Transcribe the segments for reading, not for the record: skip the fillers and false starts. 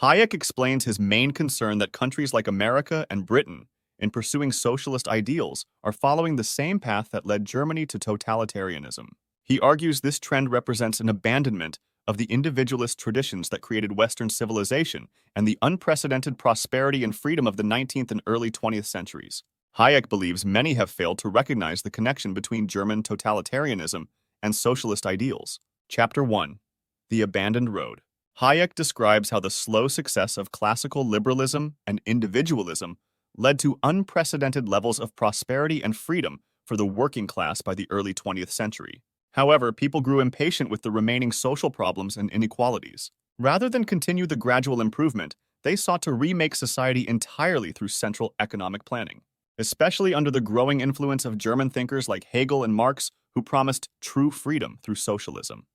Hayek explains his main concern that countries like America and Britain, in pursuing socialist ideals, are following the same path that led Germany to totalitarianism. He argues this trend represents an abandonment of the individualist traditions that created Western civilization and the unprecedented prosperity and freedom of the 19th and early 20th centuries. Hayek believes many have failed to recognize the connection between German totalitarianism and socialist ideals. Chapter 1. The Abandoned Road. Hayek describes how the slow success of classical liberalism and individualism led to unprecedented levels of prosperity and freedom for the working class by the early 20th century. However, people grew impatient with the remaining social problems and inequalities. Rather than continue the gradual improvement, they sought to remake society entirely through central economic planning, especially under the growing influence of German thinkers like Hegel and Marx, who promised true freedom through socialism.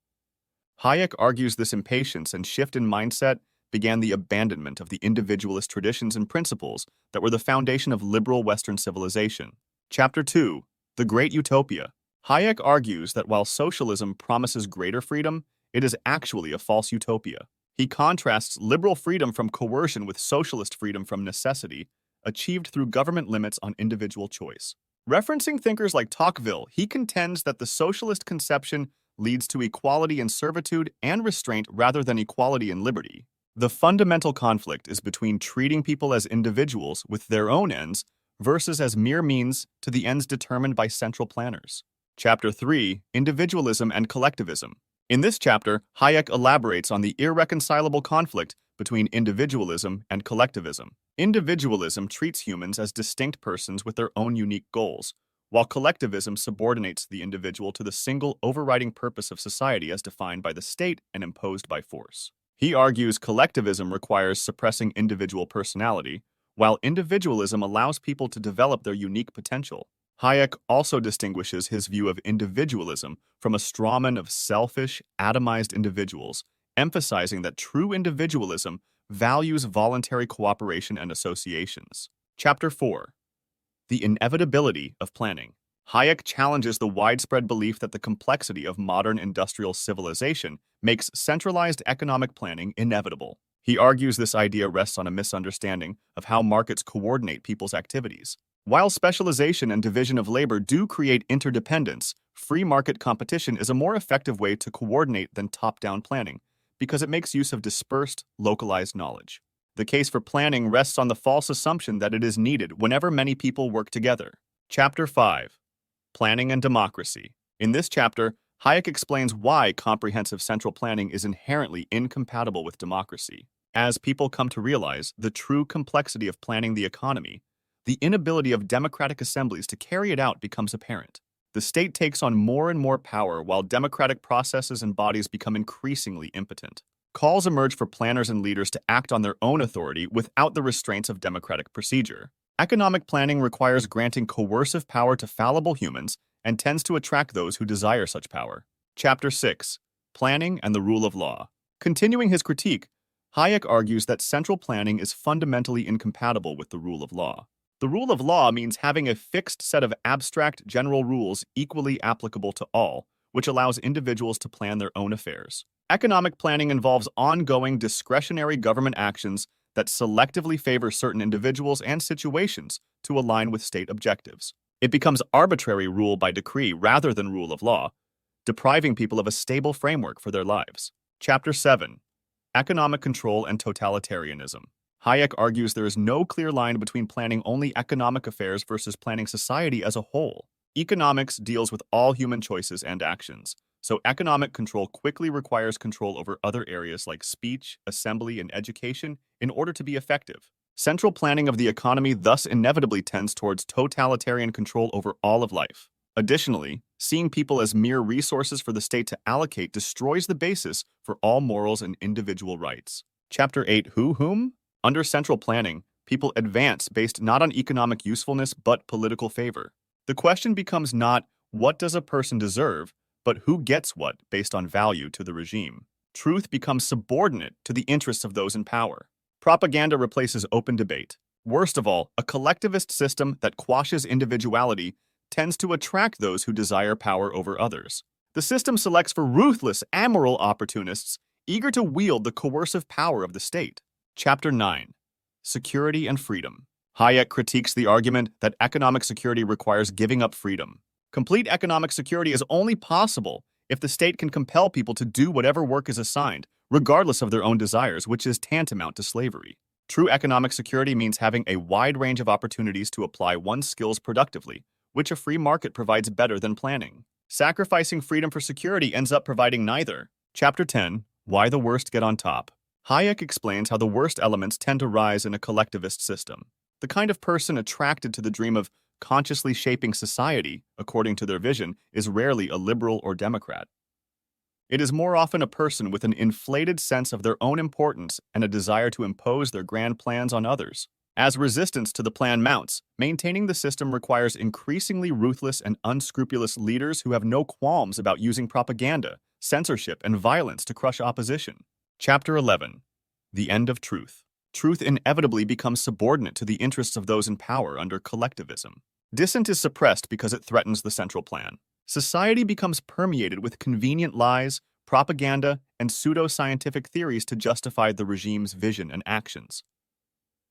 Hayek argues this impatience and shift in mindset began the abandonment of the individualist traditions and principles that were the foundation of liberal Western civilization. Chapter 2. The Great Utopia. Hayek argues that while socialism promises greater freedom, it is actually a false utopia. He contrasts liberal freedom from coercion with socialist freedom from necessity, achieved through government limits on individual choice. Referencing thinkers like Tocqueville, he contends that the socialist conception leads to equality in servitude and restraint rather than equality in liberty. The fundamental conflict is between treating people as individuals with their own ends versus as mere means to the ends determined by central planners. Chapter 3. Individualism and Collectivism. In this chapter, Hayek elaborates on the irreconcilable conflict between individualism and collectivism. Individualism treats humans as distinct persons with their own unique goals, while collectivism subordinates the individual to the single overriding purpose of society as defined by the state and imposed by force. He argues collectivism requires suppressing individual personality, while individualism allows people to develop their unique potential. Hayek also distinguishes his view of individualism from a strawman of selfish, atomized individuals, emphasizing that true individualism values voluntary cooperation and associations. Chapter 4. The Inevitability of Planning. Hayek challenges the widespread belief that the complexity of modern industrial civilization makes centralized economic planning inevitable. He argues this idea rests on a misunderstanding of how markets coordinate people's activities. While specialization and division of labor do create interdependence, free market competition is a more effective way to coordinate than top-down planning because it makes use of dispersed, localized knowledge. The case for planning rests on the false assumption that it is needed whenever many people work together. Chapter 5. Planning and Democracy. In this chapter, Hayek explains why comprehensive central planning is inherently incompatible with democracy. As people come to realize the true complexity of planning the economy, the inability of democratic assemblies to carry it out becomes apparent. The state takes on more and more power while democratic processes and bodies become increasingly impotent. Calls emerge for planners and leaders to act on their own authority without the restraints of democratic procedure. Economic planning requires granting coercive power to fallible humans and tends to attract those who desire such power. Chapter 6. Planning and the Rule of Law. Continuing his critique, Hayek argues that central planning is fundamentally incompatible with the rule of law. The rule of law means having a fixed set of abstract general rules equally applicable to all, which allows individuals to plan their own affairs. Economic planning involves ongoing discretionary government actions that selectively favor certain individuals and situations to align with state objectives. It becomes arbitrary rule by decree rather than rule of law, depriving people of a stable framework for their lives. Chapter 7. Economic Control and Totalitarianism. Hayek argues there is no clear line between planning only economic affairs versus planning society as a whole. Economics deals with all human choices and actions, so economic control quickly requires control over other areas like speech, assembly, and education in order to be effective. Central planning of the economy thus inevitably tends towards totalitarian control over all of life. Additionally, seeing people as mere resources for the state to allocate destroys the basis for all morals and individual rights. Chapter 8. Whom? Under central planning, people advance based not on economic usefulness but political favor. The question becomes not, what does a person deserve, but who gets what based on value to the regime. Truth becomes subordinate to the interests of those in power. Propaganda replaces open debate. Worst of all, a collectivist system that quashes individuality tends to attract those who desire power over others. The system selects for ruthless, amoral opportunists eager to wield the coercive power of the state. Chapter 9. Security and Freedom. Hayek critiques the argument that economic security requires giving up freedom. Complete economic security is only possible if the state can compel people to do whatever work is assigned, regardless of their own desires, which is tantamount to slavery. True economic security means having a wide range of opportunities to apply one's skills productively, which a free market provides better than planning. Sacrificing freedom for security ends up providing neither. Chapter 10. Why the worst get on top. Hayek explains how the worst elements tend to rise in a collectivist system. The kind of person attracted to the dream of consciously shaping society, according to their vision, is rarely a liberal or Democrat. It is more often a person with an inflated sense of their own importance and a desire to impose their grand plans on others. As resistance to the plan mounts, maintaining the system requires increasingly ruthless and unscrupulous leaders who have no qualms about using propaganda, censorship, and violence to crush opposition. Chapter 11. The End of Truth. Truth inevitably becomes subordinate to the interests of those in power under collectivism. Dissent is suppressed because it threatens the central plan. Society becomes permeated with convenient lies, propaganda, and pseudo-scientific theories to justify the regime's vision and actions.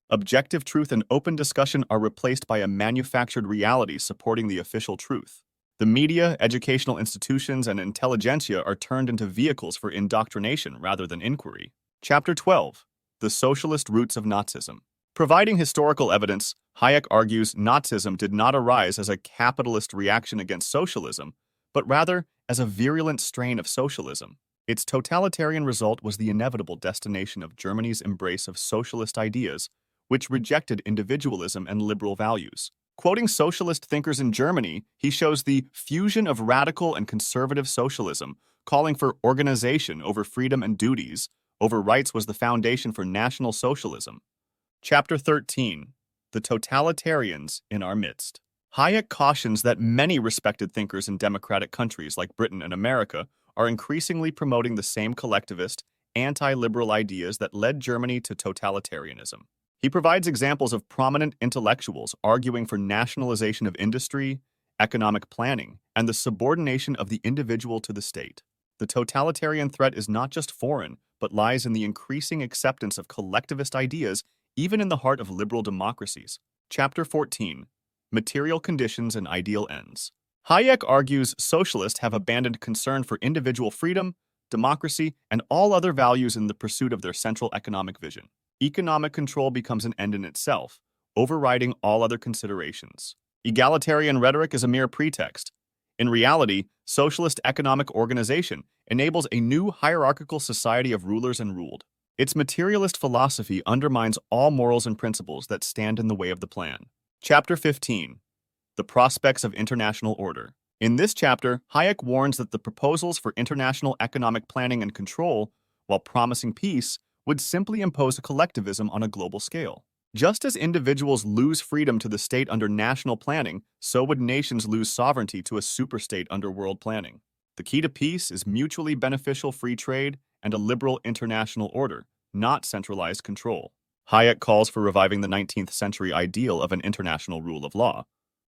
Objective truth and open discussion are replaced by a manufactured reality supporting the official truth. The media, educational institutions, and intelligentsia are turned into vehicles for indoctrination rather than inquiry. Chapter 12. The Socialist Roots of Nazism. Providing historical evidence, Hayek argues Nazism did not arise as a capitalist reaction against socialism, but rather as a virulent strain of socialism. Its totalitarian result was the inevitable destination of Germany's embrace of socialist ideas, which rejected individualism and liberal values. Quoting socialist thinkers in Germany, he shows the fusion of radical and conservative socialism, calling for organization over freedom and duties, over rights was the foundation for National Socialism. Chapter 13. The Totalitarians in Our Midst. Hayek cautions that many respected thinkers in democratic countries like Britain and America are increasingly promoting the same collectivist, anti-liberal ideas that led Germany to totalitarianism. He provides examples of prominent intellectuals arguing for nationalization of industry, economic planning, and the subordination of the individual to the state. The totalitarian threat is not just foreign, but lies in the increasing acceptance of collectivist ideas even in the heart of liberal democracies. Chapter 14. Material Conditions and Ideal Ends. Hayek argues socialists have abandoned concern for individual freedom, democracy, and all other values in the pursuit of their central economic vision. Economic control becomes an end in itself, overriding all other considerations. Egalitarian rhetoric is a mere pretext. In reality, socialist economic organization enables a new hierarchical society of rulers and ruled. Its materialist philosophy undermines all morals and principles that stand in the way of the plan. Chapter 15. The Prospects of International Order. In this chapter, Hayek warns that the proposals for international economic planning and control, while promising peace, would simply impose a collectivism on a global scale. Just as individuals lose freedom to the state under national planning, so would nations lose sovereignty to a superstate under world planning. The key to peace is mutually beneficial free trade and a liberal international order, not centralized control. Hayek calls for reviving the 19th century ideal of an international rule of law.